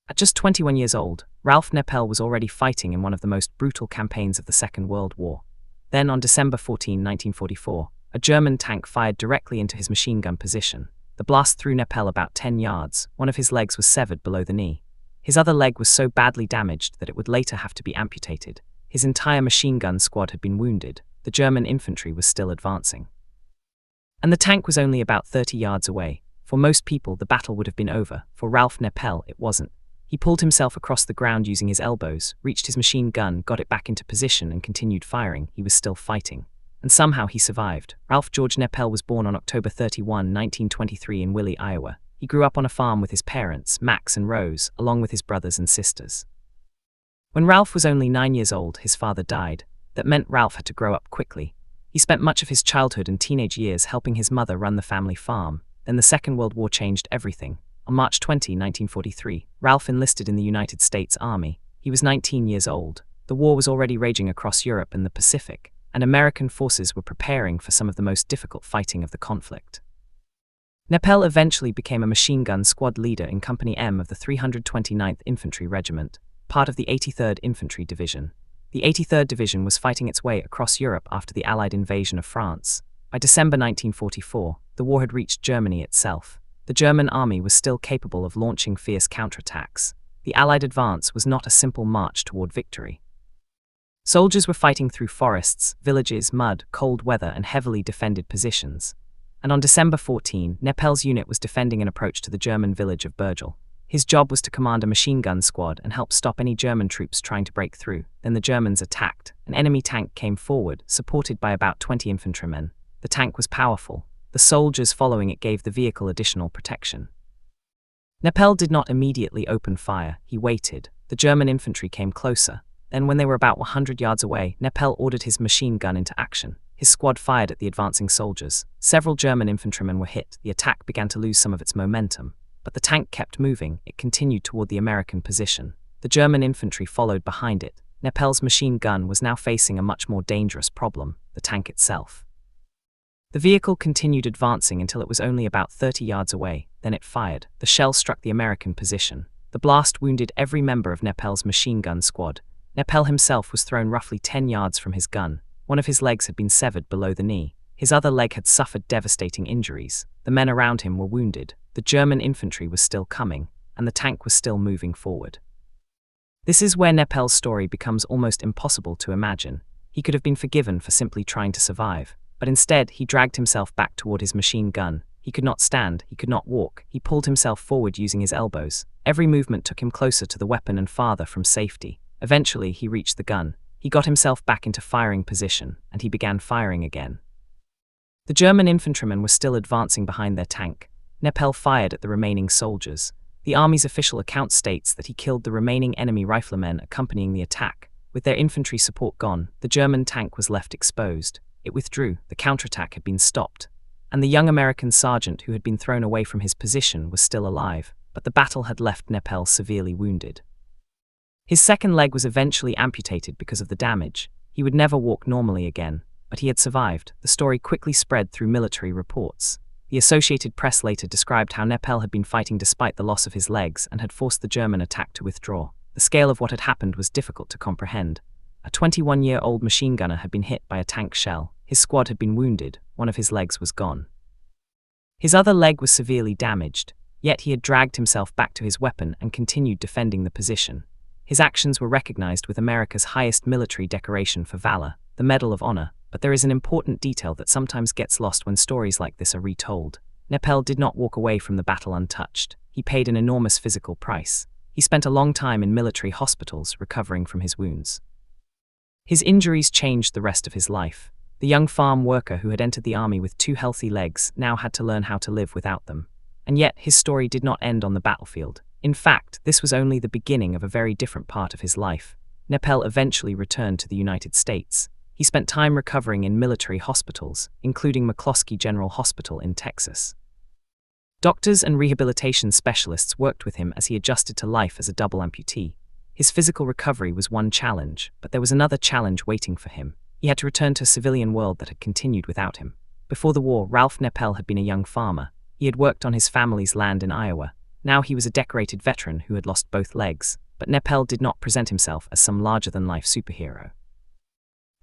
At just 21 years old, Ralph Neppel was already fighting in one of the most brutal campaigns of the Second World War. Then, on December 14, 1944, a German tank fired directly into his machine gun position. The blast threw Neppel about 10 yards. One of his legs was severed below the knee. His other leg was so badly damaged that it would later have to be amputated. His entire machine gun squad had been wounded. The German infantry was still advancing. And the tank was only about 30 yards away. For most people, the battle would have been over. For Ralph Neppel, it wasn't. He pulled himself across the ground using his elbows, reached his machine gun, got it back into position, and continued firing. He was still fighting. And somehow he survived. Ralph George Neppel was born on October 31, 1923 in Willie, Iowa. He grew up on a farm with his parents, Max and Rose, along with his brothers and sisters. When Ralph was only 9 years old, his father died. That meant Ralph had to grow up quickly. He spent much of his childhood and teenage years helping his mother run the family farm. Then the Second World War changed everything. On March 20, 1943, Ralph enlisted in the United States Army. He was 19 years old. The war was already raging across Europe and the Pacific, and American forces were preparing for some of the most difficult fighting of the conflict. Neppel eventually became a machine gun squad leader in Company M of the 329th Infantry Regiment, part of the 83rd Infantry Division. The 83rd Division was fighting its way across Europe after the Allied invasion of France. By December 1944, the war had reached Germany itself. The German army was still capable of launching fierce counterattacks. The Allied advance was not a simple march toward victory. Soldiers were fighting through forests, villages, mud, cold weather, and heavily defended positions. And on December 14, Neppel's unit was defending an approach to the German village of Burgel. His job was to command a machine gun squad and help stop any German troops trying to break through. Then the Germans attacked. An enemy tank came forward, supported by about 20 infantrymen. The tank was powerful. The soldiers following it gave the vehicle additional protection. Neppel did not immediately open fire. He waited. The German infantry came closer. Then, when they were about 100 yards away, Neppel ordered his machine gun into action. His squad fired at the advancing soldiers. Several German infantrymen were hit. The attack began to lose some of its momentum. But the tank kept moving. It continued toward the American position. The German infantry followed behind it. Neppel's machine gun was now facing a much more dangerous problem, the tank itself. The vehicle continued advancing until it was only about 30 yards away. Then it fired. The shell struck the American position. The blast wounded every member of Neppel's machine gun squad. Neppel himself was thrown roughly 10 yards from his gun. One of his legs had been severed below the knee. His other leg had suffered devastating injuries. The men around him were wounded. The German infantry was still coming, and the tank was still moving forward. This is where Neppel's story becomes almost impossible to imagine. He could have been forgiven for simply trying to survive, but instead he dragged himself back toward his machine gun. He could not stand, he could not walk. He pulled himself forward using his elbows. Every movement took him closer to the weapon and farther from safety. Eventually, he reached the gun. He got himself back into firing position, and he began firing again. The German infantrymen were still advancing behind their tank. Neppel fired at the remaining soldiers. The army's official account states that he killed the remaining enemy riflemen accompanying the attack. With their infantry support gone, the German tank was left exposed. It withdrew. The counterattack had been stopped. And the young American sergeant who had been thrown away from his position was still alive, but the battle had left Neppel severely wounded. His second leg was eventually amputated because of the damage. He would never walk normally again, but he had survived. The story quickly spread through military reports. The Associated Press later described how Neppel had been fighting despite the loss of his legs and had forced the German attack to withdraw. The scale of what had happened was difficult to comprehend. A 21-year-old machine gunner had been hit by a tank shell. His squad had been wounded. One of his legs was gone. His other leg was severely damaged, yet he had dragged himself back to his weapon and continued defending the position. His actions were recognized with America's highest military decoration for valor, the Medal of Honor, but there is an important detail that sometimes gets lost when stories like this are retold. Neppel did not walk away from the battle untouched. He paid an enormous physical price. He spent a long time in military hospitals recovering from his wounds. His injuries changed the rest of his life. The young farm worker who had entered the army with 2 healthy legs now had to learn how to live without them. And yet, his story did not end on the battlefield. In fact, this was only the beginning of a very different part of his life. Neppel eventually returned to the United States. He spent time recovering in military hospitals, including McCloskey General Hospital in Texas. Doctors and rehabilitation specialists worked with him as he adjusted to life as a double amputee. His physical recovery was one challenge, but there was another challenge waiting for him. He had to return to a civilian world that had continued without him. Before the war, Ralph Neppel had been a young farmer. He had worked on his family's land in Iowa. Now he was a decorated veteran who had lost both legs, but Nepel did not present himself as some larger-than-life superhero.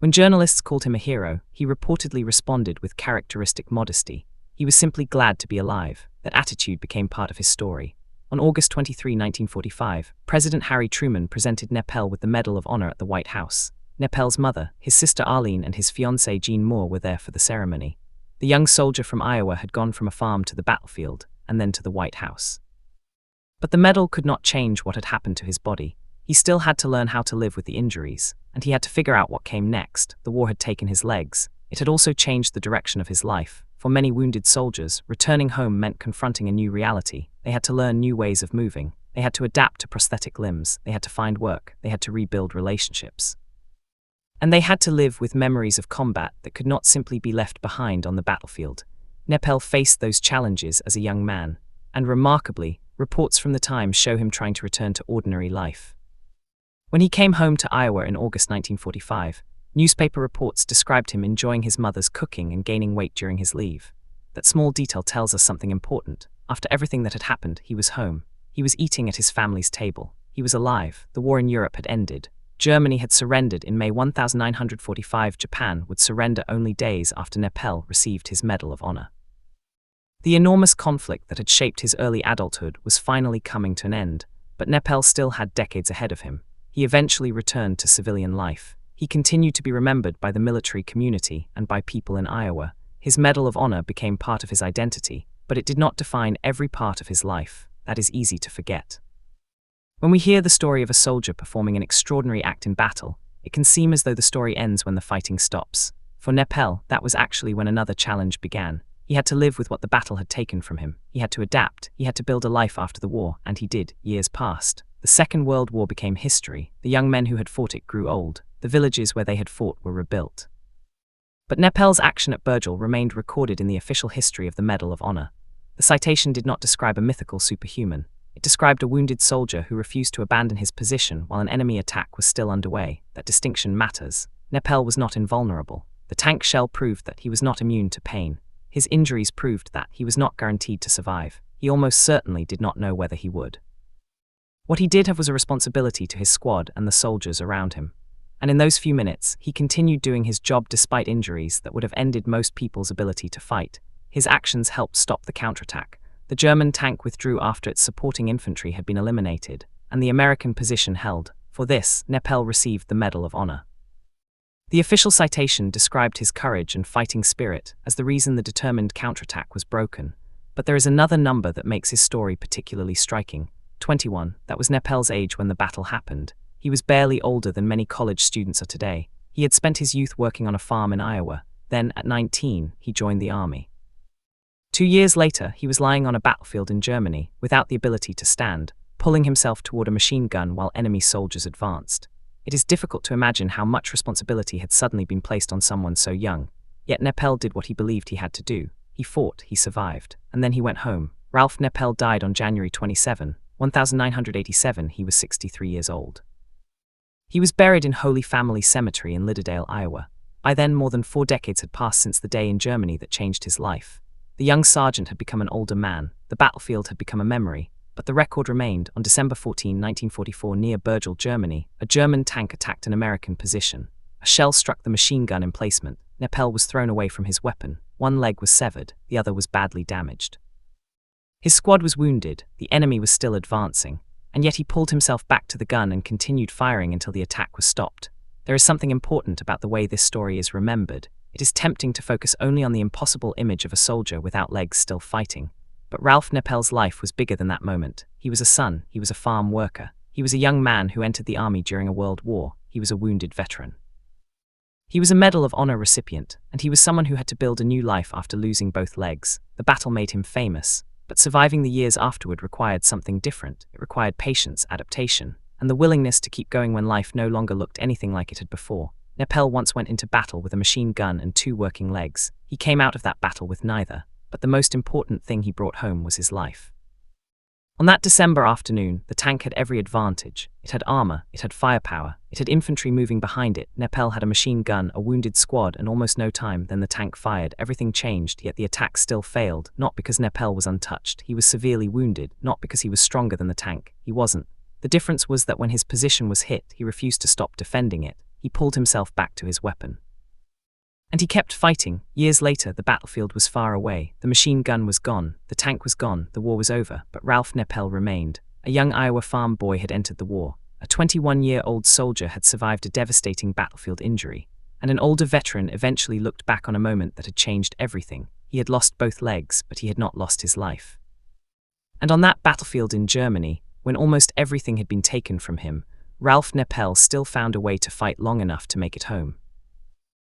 When journalists called him a hero, he reportedly responded with characteristic modesty. He was simply glad to be alive. That attitude became part of his story. On August 23, 1945, President Harry Truman presented Nepel with the Medal of Honor at the White House. Nepel's mother, his sister Arlene, and his fiancée Jean Moore were there for the ceremony. The young soldier from Iowa had gone from a farm to the battlefield, and then to the White House. But the medal could not change what had happened to his body. He still had to learn how to live with the injuries, and he had to figure out what came next. The war had taken his legs. It had also changed the direction of his life. For many wounded soldiers, returning home meant confronting a new reality. They had to learn new ways of moving. They had to adapt to prosthetic limbs. They had to find work. They had to rebuild relationships. And they had to live with memories of combat that could not simply be left behind on the battlefield. Nepel faced those challenges as a young man, and remarkably, reports from the time show him trying to return to ordinary life. When he came home to Iowa in August 1945, newspaper reports described him enjoying his mother's cooking and gaining weight during his leave. That small detail tells us something important. After everything that had happened, he was home. He was eating at his family's table. He was alive. The war in Europe had ended. Germany had surrendered in May 1945. Japan would surrender only days after Nepel received his Medal of Honor. The enormous conflict that had shaped his early adulthood was finally coming to an end, but Nepel still had decades ahead of him. He eventually returned to civilian life. He continued to be remembered by the military community and by people in Iowa. His Medal of Honor became part of his identity, but it did not define every part of his life. That is easy to forget. When we hear the story of a soldier performing an extraordinary act in battle, it can seem as though the story ends when the fighting stops. For Nepel, that was actually when another challenge began. He had to live with what the battle had taken from him. He had to adapt. He had to build a life after the war, and he did. Years passed. The Second World War became history. The young men who had fought it grew old. The villages where they had fought were rebuilt. But Nepel's action at Burgel remained recorded in the official history of the Medal of Honor. The citation did not describe a mythical superhuman. It described a wounded soldier who refused to abandon his position while an enemy attack was still underway. That distinction matters. Nepel was not invulnerable. The tank shell proved that he was not immune to pain. His injuries proved that he was not guaranteed to survive. He almost certainly did not know whether he would. What he did have was a responsibility to his squad and the soldiers around him. And in those few minutes, he continued doing his job despite injuries that would have ended most people's ability to fight. His actions helped stop the counterattack. The German tank withdrew after its supporting infantry had been eliminated, and the American position held. For this, Nepel received the Medal of Honor. The official citation described his courage and fighting spirit as the reason the determined counterattack was broken. But there is another number that makes his story particularly striking. 21. That was Nepel's age when the battle happened. He was barely older than many college students are today. He had spent his youth working on a farm in Iowa. Then, at 19, he joined the army. 2 years later, he was lying on a battlefield in Germany, without the ability to stand, pulling himself toward a machine gun while enemy soldiers advanced. It is difficult to imagine how much responsibility had suddenly been placed on someone so young. Yet Nepel did what he believed he had to do. He fought, he survived, and then he went home. Ralph Nepel died on January 27, 1987. He was 63 years old. He was buried in Holy Family Cemetery in Lidderdale, Iowa. By then, more than 4 decades had passed since the day in Germany that changed his life. The young sergeant had become an older man. The battlefield had become a memory. But the record remained. On December 14, 1944, near Burgel, Germany, a German tank attacked an American position. A shell struck the machine gun emplacement. Nepel was thrown away from his weapon. One leg was severed, the other was badly damaged. His squad was wounded, the enemy was still advancing, and yet he pulled himself back to the gun and continued firing until the attack was stopped. There is something important about the way this story is remembered. It is tempting to focus only on the impossible image of a soldier without legs still fighting. But Ralph Nepel's life was bigger than that moment. He was a son, he was a farm worker, he was a young man who entered the army during a world war, he was a wounded veteran. He was a Medal of Honor recipient, and he was someone who had to build a new life after losing both legs. The battle made him famous, but surviving the years afterward required something different. It required patience, adaptation, and the willingness to keep going when life no longer looked anything like it had before. Nepel once went into battle with a machine gun and 2 working legs. He came out of that battle with neither, but the most important thing he brought home was his life. On that December afternoon, the tank had every advantage. It had armor, it had firepower, it had infantry moving behind it. Nepel had a machine gun, a wounded squad, and almost no time then the tank fired. Everything changed, yet the attack still failed, not because Nepel was untouched. He was severely wounded, not because he was stronger than the tank. He wasn't. The difference was that when his position was hit, he refused to stop defending it. He pulled himself back to his weapon. And he kept fighting. Years later, the battlefield was far away. The machine gun was gone. The tank was gone. The war was over. But Ralph Nepel remained. A young Iowa farm boy had entered the war. A 21-year-old soldier had survived a devastating battlefield injury. And an older veteran eventually looked back on a moment that had changed everything. He had lost both legs, but he had not lost his life. And on that battlefield in Germany, when almost everything had been taken from him, Ralph Nepel still found a way to fight long enough to make it home.